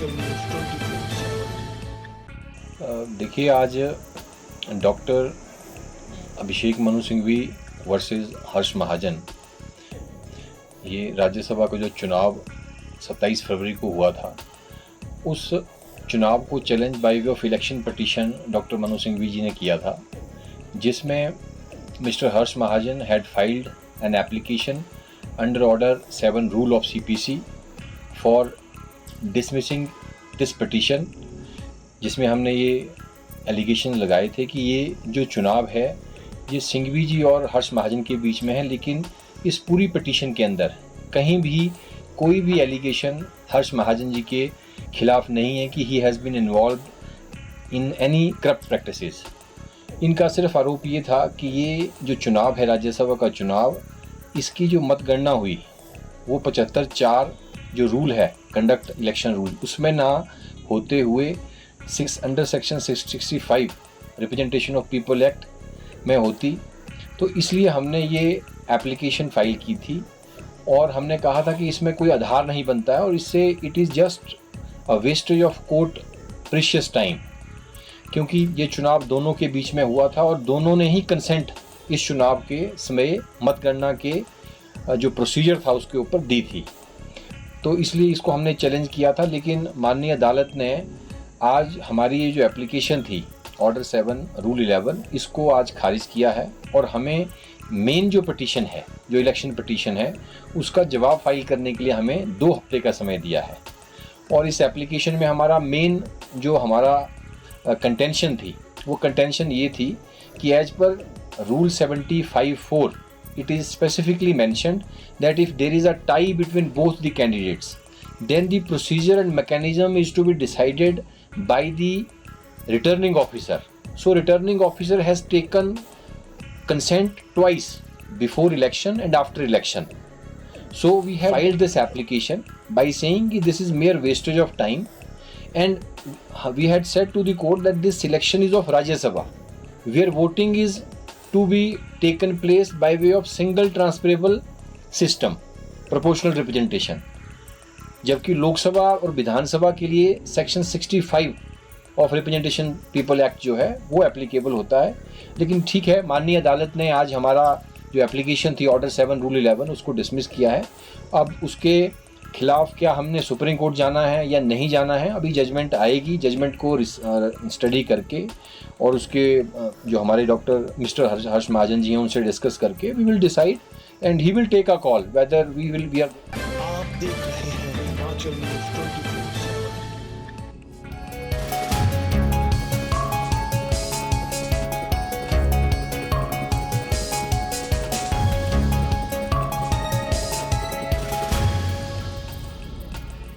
Himachal news 24/7। देखिए, आज doctor Abhishek Manu Singhvi versus हर्ष महाजन, ये राज्यसभा का जो चुनाव 27 फरवरी को हुआ था, उस चुनाव को challenge by way of election petition doctor Manu Singhvi ji ने किया था, जिसमें mister Harsh Mahajan had filed an application under order 7 rule of CPC for dismissing this petition, जिसमें हमने ये एलिगेशन लगाए थे कि ये जो चुनाव है ये सिंघवी जी और हर्ष महाजन के बीच में है, लेकिन इस पूरी पिटीशन के अंदर कहीं भी कोई भी एलिगेशन हर्ष महाजन जी के खिलाफ नहीं है कि he has been involve in any corrupt practices. इनका सिर्फ आरोप ये था कि ये जो चुनाव है राज्यसभा का चुनाव, इसकी जो मतगणना हुई वो 75(4) जो रूल है कंडक्ट इलेक्शन रूल, उसमें ना होते हुए under section 665 representation of people act में होती। तो इसलिए हमने ये एप्लीकेशन फाइल की थी और हमने कहा था कि इसमें कोई आधार नहीं बनता है और इससे it is just a wastage of court precious time, क्योंकि ये चुनाव दोनों के बीच में हुआ था और दोनों ने ही कंसेंट इस चुनाव के समय मतगणना के जो प्रोसीजर था उसके ऊपर दी थी। तो इसलिए इसको हमने चैलेंज किया था, लेकिन माननीय अदालत ने आज हमारी ये जो एप्लीकेशन थी ऑर्डर 7 रूल 11, इसको आज खारिज किया है और हमें मेन जो पिटीशन है, जो इलेक्शन पिटीशन है, उसका जवाब फाइल करने के लिए हमें 2 हफ्ते का समय दिया है। और इस एप्लीकेशन में हमारा मेन जो हमारा कंटेंशन थी, वो कंटेंशन ये थी कि as per rule 75(4) it is specifically mentioned that if there is a tie between both the candidates, then the procedure and mechanism is to be decided by the returning officer. So returning officer has taken consent twice, before election and after election. So we have filed this application by saying that this is mere wastage of time, and we had said to the court that this election is of Rajya Sabha, where voting is to be taken place by way of single transferable system, proportional representation, जबकि लोकसभा और विधानसभा के लिए section 65 of representation people act जो है वो applicable होता है। लेकिन ठीक है, माननीय अदालत ने आज हमारा जो एप्लीकेशन थी ऑर्डर 7 रूल 11 उसको डिसमिस किया है। अब उसके खिलाफ क्या हमने सुप्रीम कोर्ट जाना है या नहीं जाना है, अभी जजमेंट आएगी, जजमेंट को स्टडी करके और उसके जो हमारे डॉक्टर मिस्टर हर्ष महाजन जी हैं उनसे डिस्कस करके we will decide and he will take a call whether we will be. आप देख रहे हैं हिमाचल न्यूज़